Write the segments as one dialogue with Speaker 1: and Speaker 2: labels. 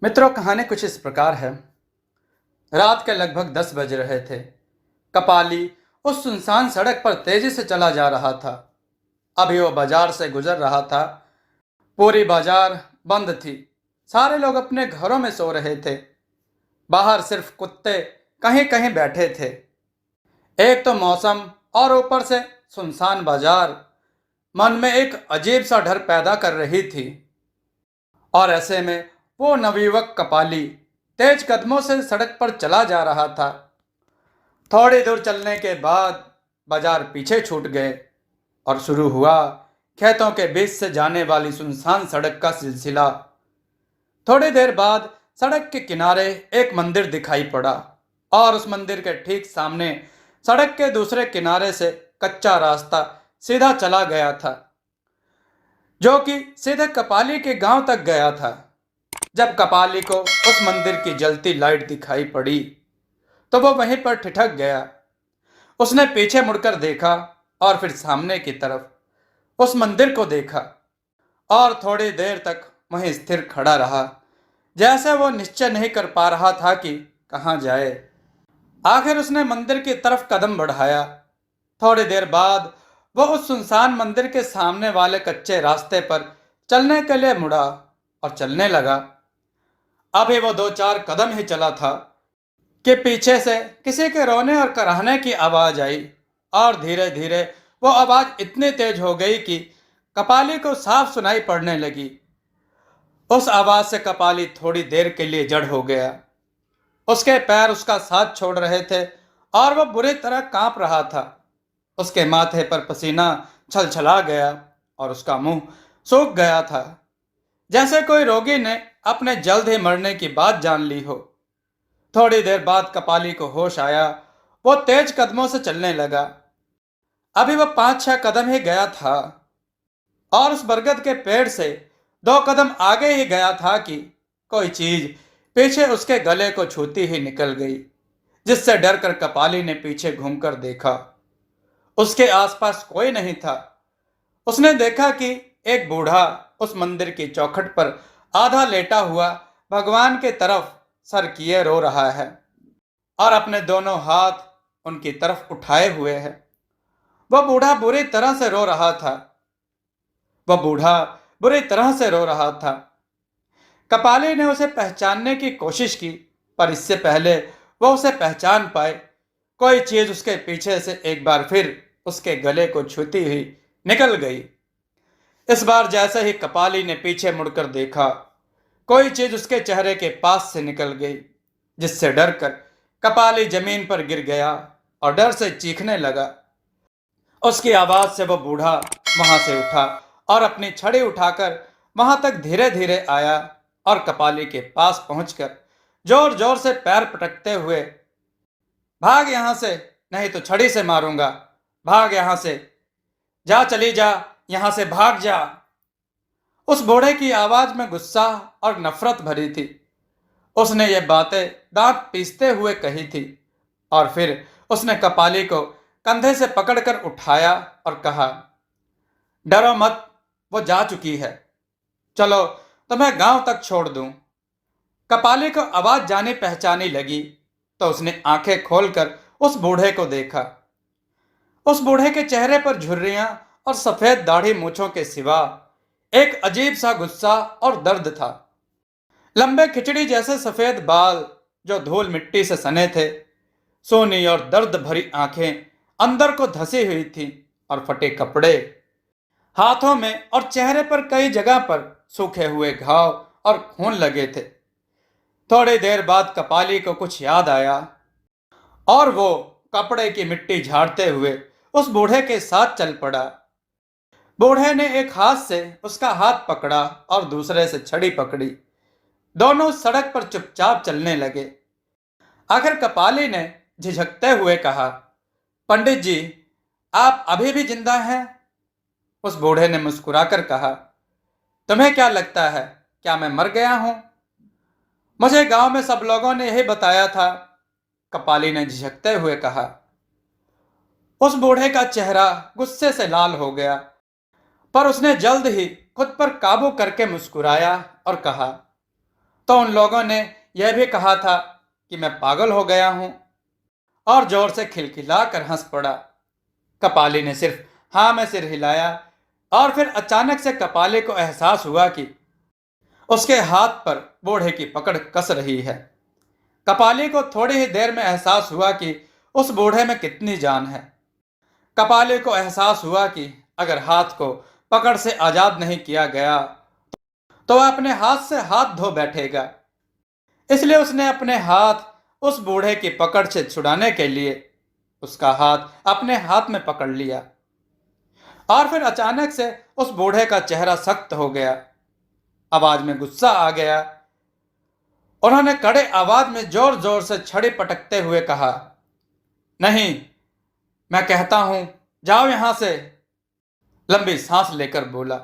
Speaker 1: मित्रों, कहानी कुछ इस प्रकार है। रात के लगभग 10 बज रहे थे। कपाली उस सुनसान सड़क पर तेजी से चला जा रहा था। अभी वो बाजार से गुजर रहा था। पूरी बाजार बंद थी। सारे लोग अपने घरों में सो रहे थे। बाहर सिर्फ कुत्ते कहीं कहीं बैठे थे। एक तो मौसम और ऊपर से सुनसान बाजार मन में एक अजीब सा डर पैदा कर रही थी। और ऐसे में वो नवयुवक कपाली तेज कदमों से सड़क पर चला जा रहा था। थोड़ी दूर चलने के बाद बाजार पीछे छूट गए और शुरू हुआ खेतों के बीच से जाने वाली सुनसान सड़क का सिलसिला। थोड़ी देर बाद सड़क के किनारे एक मंदिर दिखाई पड़ा और उस मंदिर के ठीक सामने सड़क के दूसरे किनारे से कच्चा रास्ता सीधा चला गया था, जो कि सीधे कपाली के गांव तक गया था। जब कपाली को उस मंदिर की जलती लाइट दिखाई पड़ी तो वो वहीं पर ठिठक गया। उसने पीछे मुड़कर देखा और फिर सामने की तरफ उस मंदिर को देखा और थोड़ी देर तक वहीं स्थिर खड़ा रहा, जैसे वो निश्चय नहीं कर पा रहा था कि कहाँ जाए। आखिर उसने मंदिर की तरफ कदम बढ़ाया। थोड़ी देर बाद वो उस सुनसान मंदिर के सामने वाले कच्चे रास्ते पर चलने के लिए मुड़ा और चलने लगा। अभी वो 2-4 कदम ही चला था कि पीछे से किसी के रोने और कराहने की आवाज आई और धीरे धीरे वो आवाज इतनी तेज हो गई कि कपाली को साफ सुनाई पड़ने लगी। उस आवाज से कपाली थोड़ी देर के लिए जड़ हो गया। उसके पैर उसका साथ छोड़ रहे थे और वह बुरी तरह कांप रहा था। उसके माथे पर पसीना छलछला गया और उसका मुंह सूख गया था, जैसे कोई रोगी ने अपने जल्द ही मरने की बात जान ली हो। थोड़ी देर बाद कपाली को होश आया। वो तेज कदमों से चलने लगा। अभी वह 5-6 कदम ही गया था और उस बरगद के पेड़ से 2 कदम आगे ही गया था कि कोई चीज पीछे उसके गले को छूती ही निकल गई, जिससे डरकर कपाली ने पीछे घूमकर देखा। उसके आसपास कोई नहीं था। उसने देखा कि एक बूढ़ा उस मंदिर की चौखट पर आधा लेटा हुआ भगवान के तरफ सर किए रो रहा है और अपने दोनों हाथ उनकी तरफ उठाए हुए है। वह बूढ़ा बुरी तरह से रो रहा था। वह बूढ़ा बुरी तरह से रो रहा था। कपाली ने उसे पहचानने की कोशिश की, पर इससे पहले वह उसे पहचान पाए, कोई चीज उसके पीछे से एक बार फिर उसके गले को छूती हुई निकल गई। इस बार जैसे ही कपाली ने पीछे मुड़कर देखा, कोई चीज उसके चेहरे के पास से निकल गई, जिससे डरकर कपाली जमीन पर गिर गया और डर से चीखने लगा। उसकी आवाज से वह बूढ़ा वहां से उठा और अपनी छड़ी उठाकर वहां तक धीरे धीरे आया और कपाली के पास पहुंचकर जोर जोर से पैर पटकते हुए, भाग यहां से, नहीं तो छड़ी से मारूंगा, भाग यहां से, जा चली जा, यहां से भाग जा। उस बूढ़े की आवाज में गुस्सा और नफरत भरी थी। उसने ये बातें दांत पीसते हुए कही थी और फिर उसने कपाली को कंधे से पकड़कर उठाया और कहा, डरो मत, वो जा चुकी है, चलो तुम्हें गांव तक छोड़ दूं। कपाली को आवाज जानी पहचानी लगी तो उसने आंखें खोलकर उस बूढ़े को देखा। उस बूढ़े के चेहरे पर झुर्रियां और सफेद दाढ़ी मूछों के सिवा एक अजीब सा गुस्सा और दर्द था। लंबे खिचड़ी जैसे सफेद बाल जो धूल मिट्टी से सने थे, सोनी और दर्द भरी आंखें अंदर को धसी हुई थी और फटे कपड़े, हाथों में और चेहरे पर कई जगह पर सूखे हुए घाव और खून लगे थे। थोड़ी देर बाद कपाली को कुछ याद आया और वो कपड़े की मिट्टी झाड़ते हुए उस बूढ़े के साथ चल पड़ा। बूढ़े ने एक हाथ से उसका हाथ पकड़ा और दूसरे से छड़ी पकड़ी। दोनों सड़क पर चुपचाप चलने लगे। आखिर कपाली ने झिझकते हुए कहा, पंडित जी, आप अभी भी जिंदा हैं? उस बूढ़े ने मुस्कुराकर कहा, तुम्हें क्या लगता है, क्या मैं मर गया हूं? मुझे गांव में सब लोगों ने यही बताया था, कपाली ने झिझकते हुए कहा। उस बूढ़े का चेहरा गुस्से से लाल हो गया, पर उसने जल्द ही खुद पर काबू करके मुस्कुराया और कहा, तो उन लोगों ने यह भी कहा था कि मैं पागल हो गया हूं, और जोर से खिलखिलाकर हंस पड़ा। कपाली ने सिर्फ हाँ में सिर हिलाया, और फिर अचानक से कपाली को एहसास हुआ कि उसके हाथ पर बूढ़े की पकड़ कस रही है। कपाली को थोड़ी ही देर में एहसास हुआ कि उस बूढ़े में कितनी जान है। कपाली को एहसास हुआ कि अगर हाथ को पकड़ से आजाद नहीं किया गया तो वह अपने हाथ से हाथ धो बैठेगा। इसलिए उसने अपने हाथ उस बूढ़े की पकड़ से छुड़ाने के लिए उसका हाथ अपने हाथ में पकड़ लिया, और फिर अचानक से उस बूढ़े का चेहरा सख्त हो गया। आवाज में गुस्सा आ गया। उन्होंने कड़े आवाज में जोर जोर से छड़ी पटकते हुए कहा, नहीं, मैं कहता हूं, जाओ यहां से। लंबी सांस लेकर बोला,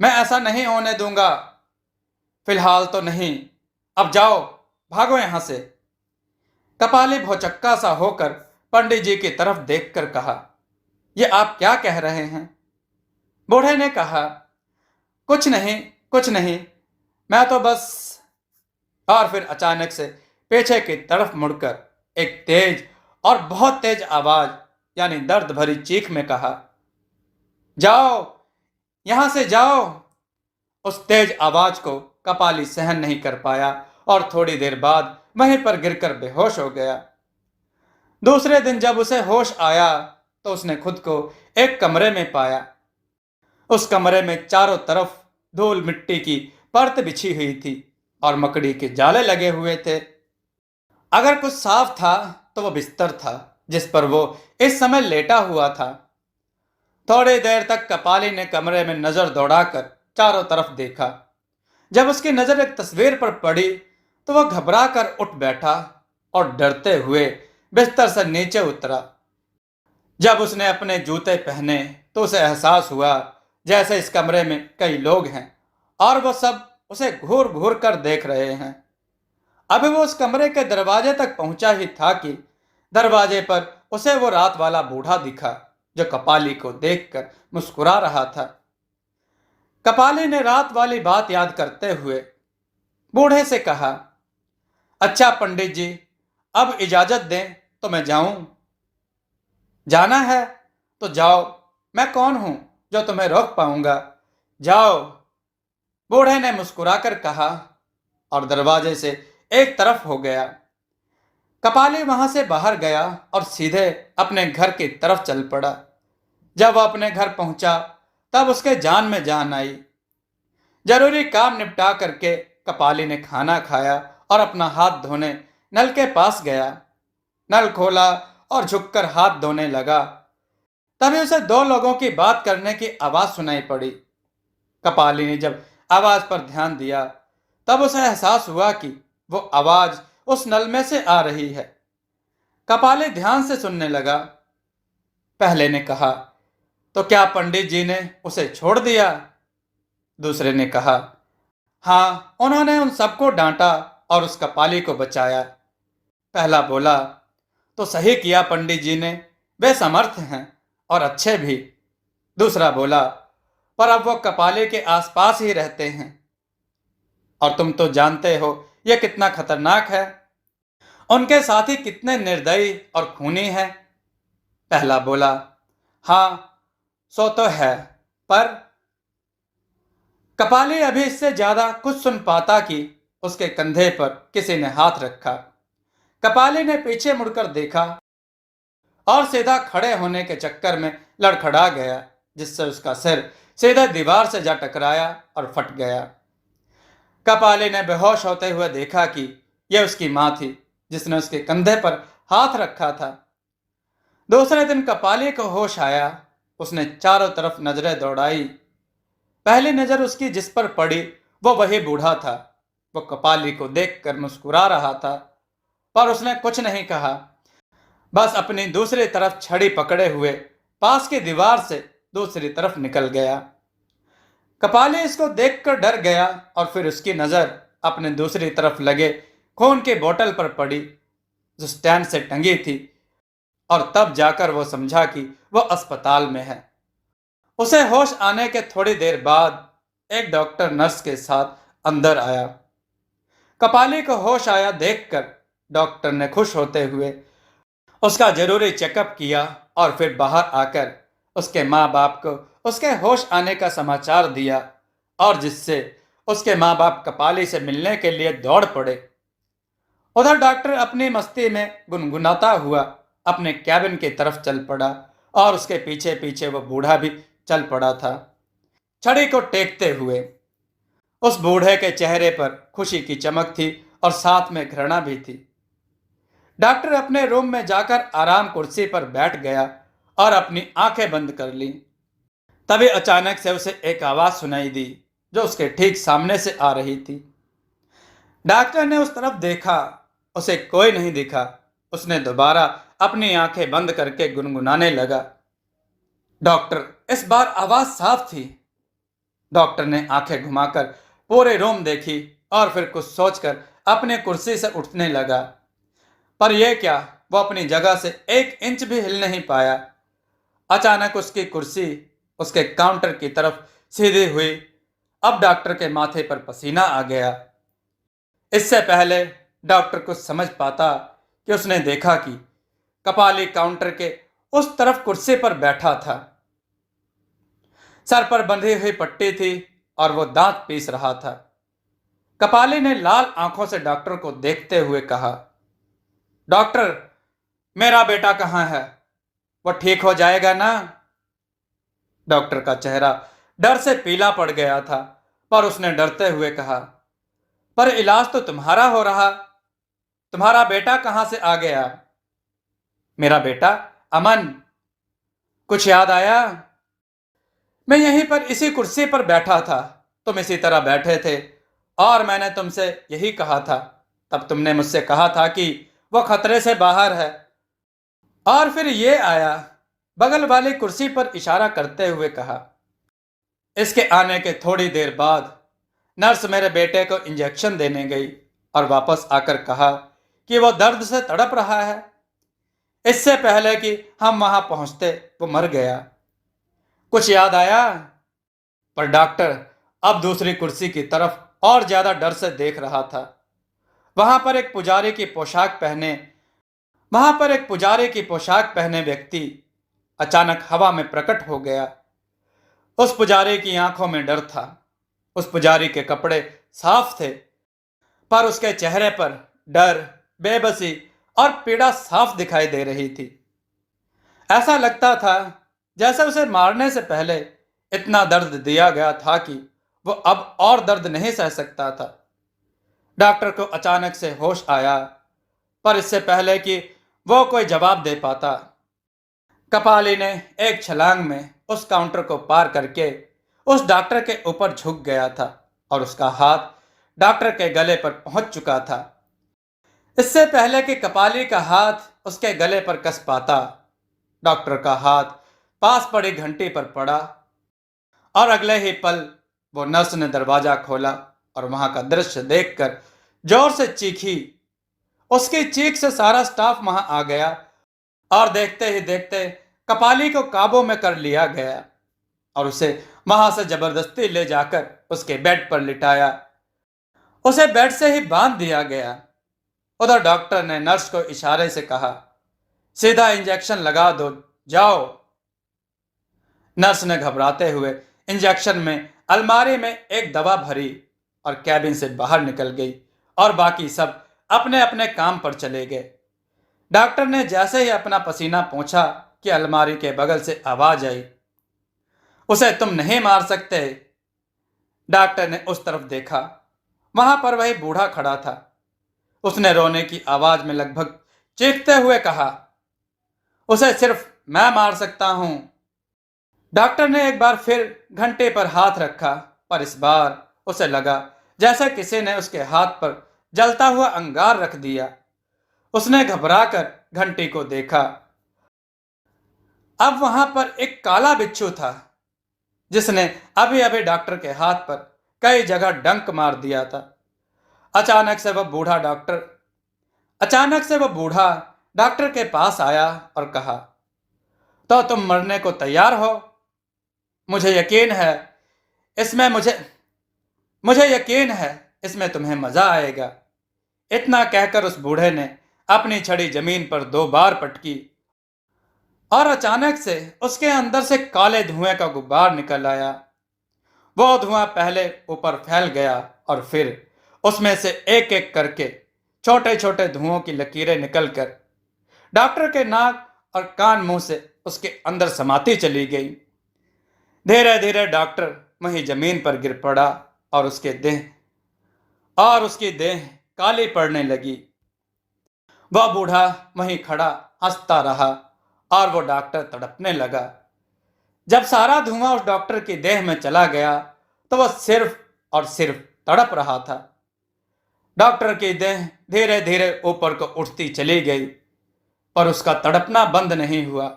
Speaker 1: मैं ऐसा नहीं होने दूंगा। फिलहाल तो नहीं, अब जाओ, भागो यहां से। कपाली भौचक्का सा होकर पंडित जी की तरफ देखकर कहा, यह आप क्या कह रहे हैं? बूढ़े ने कहा, कुछ नहीं, कुछ नहीं, मैं तो बस। और फिर अचानक से पीछे की तरफ मुड़कर एक तेज और बहुत तेज आवाज यानी दर्द भरी चीख में कहा, जाओ, यहां से जाओ। उस तेज आवाज को कपाली सहन नहीं कर पाया और थोड़ी देर बाद वहीं पर गिरकर बेहोश हो गया। दूसरे दिन जब उसे होश आया तो उसने खुद को एक कमरे में पाया। उस कमरे में चारों तरफ धूल मिट्टी की परत बिछी हुई थी और मकड़ी के जाले लगे हुए थे। अगर कुछ साफ था तो वो बिस्तर था जिस पर वो इस समय लेटा हुआ था। थोड़ी देर तक कपाली ने कमरे में नजर दौड़ाकर चारों तरफ देखा। जब उसकी नजर एक तस्वीर पर पड़ी तो वह घबरा कर उठ बैठा और डरते हुए बिस्तर से नीचे उतरा। जब उसने अपने जूते पहने तो उसे एहसास हुआ जैसे इस कमरे में कई लोग हैं और वो सब उसे घूर घूर कर देख रहे हैं। अभी वो उस कमरे के दरवाजे तक पहुंचा ही था कि दरवाजे पर उसे वो रात वाला बूढ़ा दिखा जो कपाली को देखकर मुस्कुरा रहा था। कपाली ने रात वाली बात याद करते हुए बूढ़े से कहा, अच्छा पंडित जी, अब इजाजत दें तो मैं जाऊं? जाना है तो जाओ, मैं कौन हूं जो तुम्हें रोक पाऊंगा, जाओ, बूढ़े ने मुस्कुराकर कहा और दरवाजे से एक तरफ हो गया। कपाली वहां से बाहर गया और सीधे अपने घर की तरफ चल पड़ा। जब वह अपने घर पहुंचा तब उसके जान में जान आई। जरूरी काम निपटा करके कपाली ने खाना खाया और अपना हाथ धोने नल के पास गया। नल खोला और झुककर हाथ धोने लगा। तभी उसे दो लोगों की बात करने की आवाज सुनाई पड़ी। कपाली ने जब आवाज पर ध्यान दिया तब उसे एहसास हुआ कि वो आवाज उस नल में से आ रही है। कपाली ध्यान से सुनने लगा। पहले ने कहा, तो क्या पंडित जी ने उसे छोड़ दिया? दूसरे ने कहा, हाँ, उन्होंने उन सबको डांटा और उस कपाली को बचाया। पहला बोला, तो सही किया पंडित जी ने, वे समर्थ हैं और अच्छे भी। दूसरा बोला, पर अब वो कपाली के आसपास ही रहते हैं और तुम तो जानते हो यह कितना खतरनाक है। उनके साथी कितने निर्दयी और खूनी हैं। पहला बोला, हाँ, सो तो है, पर कपाली अभी इससे ज्यादा कुछ सुन पाता कि उसके कंधे पर किसी ने हाथ रखा। कपाली ने पीछे मुड़कर देखा और सीधा खड़े होने के चक्कर में लड़खड़ा गया, जिससे उसका सिर सीधा दीवार से जा टकराया और फट गया। कपाली ने बेहोश होते हुए देखा कि यह उसकी मां थी जिसने उसके कंधे पर हाथ रखा था। दूसरे दिन कपाली को होश आया। उसने चारों तरफ नजरें दौड़ाई। पहली नजर उसकी जिस पर पड़ी वो वही बूढ़ा था। वो कपाली को देखकर मुस्कुरा रहा था, पर उसने कुछ नहीं कहा, बस अपनी दूसरी तरफ छड़ी पकड़े हुए पास की दीवार से दूसरी तरफ निकल गया। कपाली इसको देखकर डर गया और फिर उसकी नजर अपने दूसरी तरफ लगे खून की बोतल पर पड़ी जो स्टैंड से टंगी थी, और तब जाकर वो समझा कि वो अस्पताल में है। उसे होश आने के थोड़ी देर बाद एक डॉक्टर नर्स के साथ अंदर आया। कपाली को होश आया देखकर डॉक्टर ने खुश होते हुए उसका जरूरी चेकअप किया और फिर बाहर आकर उसके माँ बाप को उसके होश आने का समाचार दिया, और जिससे उसके माँ बाप कपाली से मिलने के लिए दौड़ पड़े। उधर डॉक्टर अपनी मस्ती में गुनगुनाता हुआ अपने कैबिन की तरफ चल पड़ा और उसके पीछे पीछे वो बूढ़ा भी चल पड़ा था, छड़ी को टेकते हुए। उस बूढ़े के चेहरे पर खुशी की चमक थी और साथ में घृणा भी थी। डॉक्टर अपने रूम में जाकर आराम कुर्सी पर बैठ गया और अपनी आंखें बंद कर ली। तभी अचानक से उसे एक आवाज सुनाई दी जो उसके ठीक सामने से आ रही थी। डॉक्टर ने उस तरफ देखा, उसे कोई नहीं दिखा। उसने दोबारा अपनी आंखें बंद करके गुनगुनाने लगा। डॉक्टर, इस बार आवाज साफ थी। डॉक्टर ने आंखें घुमाकर पूरे रूम देखी और फिर कुछ सोचकर अपने कुर्सी से उठने लगा, पर यह क्या, वो अपनी जगह से 1 इंच भी हिल नहीं पाया। अचानक उसकी कुर्सी उसके काउंटर की तरफ सीधी हुई। अब डॉक्टर के माथे पर पसीना आ गया। इससे पहले डॉक्टर कुछ समझ पाता कि उसने देखा कि कपाली काउंटर के उस तरफ कुर्सी पर बैठा था। सर पर बंधी हुई पट्टी थी और वो दांत पीस रहा था। कपाली ने लाल आंखों से डॉक्टर को देखते हुए कहा, डॉक्टर, मेरा बेटा कहाँ है? वो ठीक हो जाएगा ना? डॉक्टर का चेहरा डर से पीला पड़ गया था, पर उसने डरते हुए कहा, पर इलाज तो तुम्हारा हो रहा, तुम्हारा बेटा कहां से आ गया? मेरा बेटा अमन? कुछ याद आया? मैं यहीं पर इसी कुर्सी पर बैठा था, तुम इसी तरह बैठे थे और मैंने तुमसे यही कहा था। तब तुमने मुझसे कहा था कि वो खतरे से बाहर है। और फिर ये आया, बगल वाली कुर्सी पर इशारा करते हुए कहा। इसके आने के थोड़ी देर बाद नर्स मेरे बेटे को इंजेक्शन देने गई और वापस आकर कहा कि वो दर्द से तड़प रहा है। इससे पहले कि हम वहां पहुंचते वो मर गया। कुछ याद आया? पर डॉक्टर अब दूसरी कुर्सी की तरफ और ज्यादा डर से देख रहा था। वहां पर एक पुजारी की पोशाक पहने व्यक्ति अचानक हवा में प्रकट हो गया। उस पुजारी की आंखों में डर था। उस पुजारी के कपड़े साफ थे, पर उसके चेहरे पर डर, बेबसी और पीड़ा साफ दिखाई दे रही थी। ऐसा लगता था जैसे उसे मारने से पहले इतना दर्द दिया गया था कि वो अब और दर्द नहीं सह सकता था। डॉक्टर को अचानक से होश आया, पर इससे पहले कि वो कोई जवाब दे पाता, कपाली ने एक छलांग में उस काउंटर को पार करके उस डॉक्टर के ऊपर झुक गया था और उसका हाथ डॉक्टर के गले पर पहुंच चुका था। इससे पहले कि कपाली का हाथ उसके गले पर कस पाता, डॉक्टर का हाथ पास पड़ी घंटी पर पड़ा और अगले ही पल वो नर्स ने दरवाजा खोला और वहां का दृश्य देखकर जोर से चीखी। उसकी चीख से सारा स्टाफ वहां आ गया और देखते ही देखते कपाली को काबू में कर लिया गया और उसे वहां से जबरदस्ती ले जाकर उसके बेड पर लिटाया। उसे बेड से ही बांध दिया गया। उधर डॉक्टर ने नर्स को इशारे से कहा, सीधा इंजेक्शन लगा दो, जाओ। नर्स ने घबराते हुए इंजेक्शन में अलमारी में एक दवा भरी और कैबिन से बाहर निकल गई और बाकी सब अपने अपने काम पर चले गए। डॉक्टर ने जैसे ही अपना पसीना पोंछा कि अलमारी के बगल से आवाज आई, उसे तुम नहीं मार सकते। डॉक्टर ने उस तरफ देखा, वहां पर वही बूढ़ा खड़ा था। उसने रोने की आवाज में लगभग चीखते हुए कहा, उसे सिर्फ मैं मार सकता हूं। डॉक्टर ने एक बार फिर घंटे पर हाथ रखा, पर इस बार उसे लगा जैसे किसी ने उसके हाथ पर जलता हुआ अंगार रख दिया। उसने घबराकर घंटी को देखा। अब वहां पर एक काला बिच्छू था जिसने अभी अभी डॉक्टर के हाथ पर कई जगह डंक मार दिया था। अचानक से वह बूढ़ा डॉक्टर के पास आया और कहा, तो तुम मरने को तैयार हो? मुझे यकीन है इसमें तुम्हें मजा आएगा। इतना कहकर उस बूढ़े ने अपनी छड़ी जमीन पर 2 बार पटकी और अचानक से उसके अंदर से काले धुएं का गुब्बार निकल आया। वो धुआं पहले ऊपर फैल गया और फिर उसमें से एक एक करके छोटे छोटे धुओं की लकीरें निकलकर डॉक्टर के नाक और कान मुंह से उसके अंदर समाती चली गई। धीरे धीरे डॉक्टर वहीं जमीन पर गिर पड़ा और उसकी देह काली पड़ने लगी। वह बूढ़ा वहीं खड़ा हंसता रहा और वो डॉक्टर तड़पने लगा। जब सारा धुआं उस डॉक्टर की देह में चला गया तो वह सिर्फ और सिर्फ तड़प रहा था। डॉक्टर की देह धीरे धीरे ऊपर को उठती चली गई पर उसका तड़पना बंद नहीं हुआ।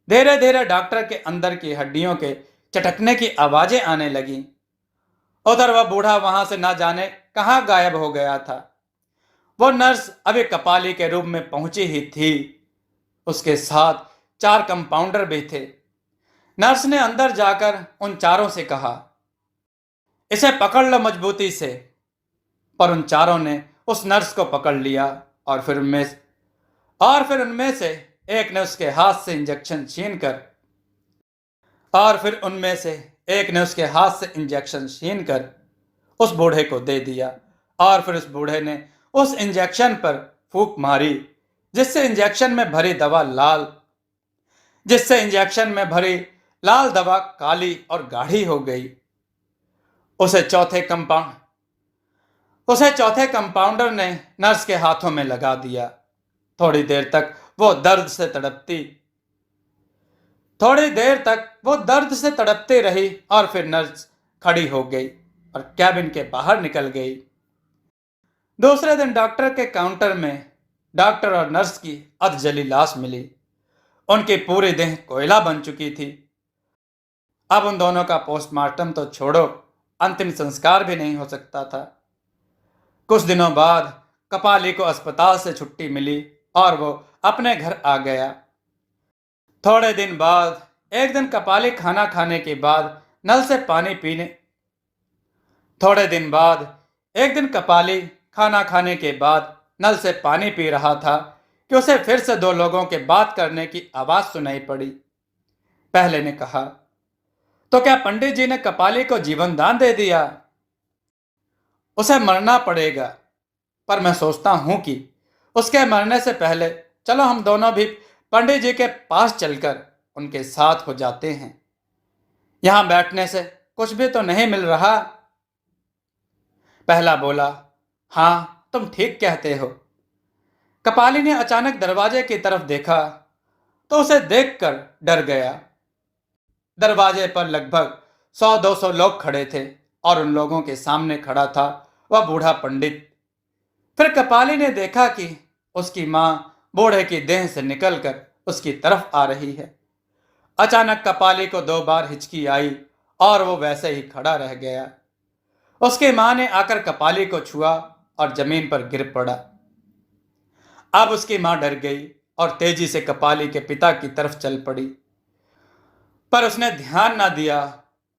Speaker 1: धीरे धीरे डॉक्टर के अंदर की हड्डियों के चटकने की आवाजें आने लगीं। उधर वह बूढ़ा वहां से ना जाने कहां गायब हो गया था। वो नर्स अभी कपाली के रूप में पहुंची ही थी। उसके साथ 4 कंपाउंडर भी थे। नर्स ने अंदर जाकर उन चारों से कहा, इसे पकड़ लो मजबूती से। पर उन चारों ने उस नर्स को पकड़ लिया और फिर उनमें से एक ने उसके हाथ से इंजेक्शन छीनकर उस बूढ़े को दे दिया और फिर उस बूढ़े ने उस इंजेक्शन पर फूंक मारी जिससे इंजेक्शन में भरी दवा काली और गाढ़ी हो गई। उसे चौथे कंपाउंडर ने नर्स के हाथों में लगा दिया। थोड़ी देर तक वो दर्द से तड़पती रही और फिर नर्स खड़ी हो गई और कैबिन के बाहर निकल गई। दूसरे दिन डॉक्टर के काउंटर में डॉक्टर और नर्स की अधजली लाश मिली। उनकी पूरी देह कोयला बन चुकी थी। अब उन दोनों का पोस्टमार्टम तो छोड़ो, अंतिम संस्कार भी नहीं हो सकता था। कुछ दिनों बाद कपाली को अस्पताल से छुट्टी मिली और वो अपने घर आ गया। थोड़े दिन बाद एक दिन कपाली खाना खाने के बाद नल से पानी पी रहा था कि उसे फिर से 2 लोगों के बात करने की आवाज सुनाई पड़ी। पहले ने कहा, तो क्या पंडित जी ने कपाली को जीवन दान दे दिया? उसे मरना पड़ेगा, पर मैं सोचता हूं कि उसके मरने से पहले चलो हम दोनों भी पंडित जी के पास चलकर उनके साथ हो जाते हैं। यहां बैठने से कुछ भी तो नहीं मिल रहा। पहला बोला, हां तुम ठीक कहते हो। कपाली ने अचानक दरवाजे की तरफ देखा तो उसे देखकर डर गया। दरवाजे पर लगभग 100-200 लोग खड़े थे और उन लोगों के सामने खड़ा था वह बूढ़ा पंडित। फिर कपाली ने देखा कि उसकी मां बूढ़े की देह से निकलकर उसकी तरफ आ रही है। अचानक कपाली को 2 बार हिचकी आई और वो वैसे ही खड़ा रह गया। उसकी मां ने आकर कपाली को छुआ और जमीन पर गिर पड़ा। अब उसकी मां डर गई और तेजी से कपाली के पिता की तरफ चल पड़ी, पर उसने ध्यान ना दिया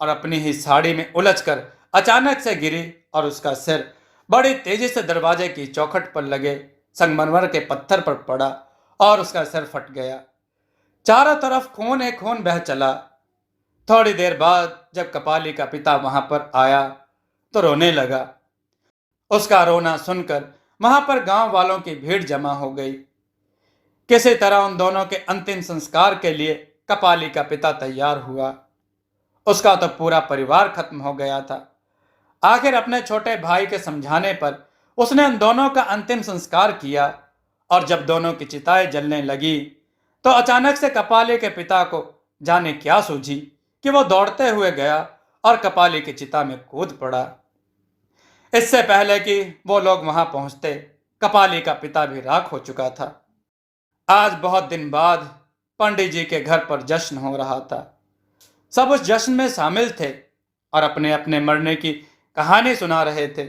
Speaker 1: और अपनी ही साड़ी में उलझकर अचानक से गिरी और उसका सिर बड़ी तेजी से दरवाजे की चौखट पर लगे संगमरमर के पत्थर पर पड़ा और उसका सिर फट गया। चारों तरफ खून ही खून बह चला। थोड़ी देर बाद जब कपाली का पिता वहां पर आया तो रोने लगा। उसका रोना सुनकर वहां पर गांव वालों की भीड़ जमा हो गई। किसी तरह उन दोनों के अंतिम संस्कार के लिए कपाली का पिता तैयार हुआ। उसका तो पूरा परिवार खत्म हो गया था। आखिर अपने छोटे भाई के समझाने पर उसने उन दोनों का अंतिम संस्कार किया और जब दोनों की चिताएं जलने लगी तो अचानक से कपाली के पिता को जाने क्या सूझी कि वो दौड़ते हुए गया और कपाली की चिता में कूद पड़ा। इससे पहले कि वो लोग वहां पहुंचते कपाली का पिता भी राख हो चुका था। आज बहुत दिन बाद पंडित जी के घर पर जश्न हो रहा था। सब उस जश्न में शामिल थे और अपने अपने मरने की कहानी सुना रहे थे,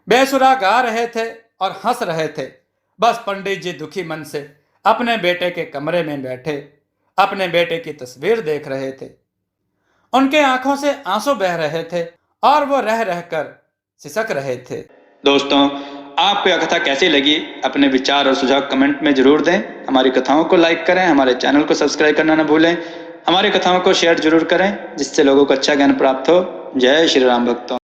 Speaker 1: बेसुरा गा रहे थे और हंस रहे थे। बस पंडित जी दुखी मन से अपने बेटे के कमरे में बैठे अपने बेटे की तस्वीर देख रहे थे। उनके आंखों से आंसू बह रहे थे और वो रह रहकर सिसक रहे थे। दोस्तों, आपको यह कथा कैसी लगी अपने विचार और सुझाव कमेंट में जरूर दें। हमारी कथाओं को लाइक करें, हमारे चैनल को सब्सक्राइब करना न भूलें। हमारी कथाओं को शेयर जरूर करें जिससे लोगों को अच्छा ज्ञान प्राप्त हो। जय श्री राम भक्तों।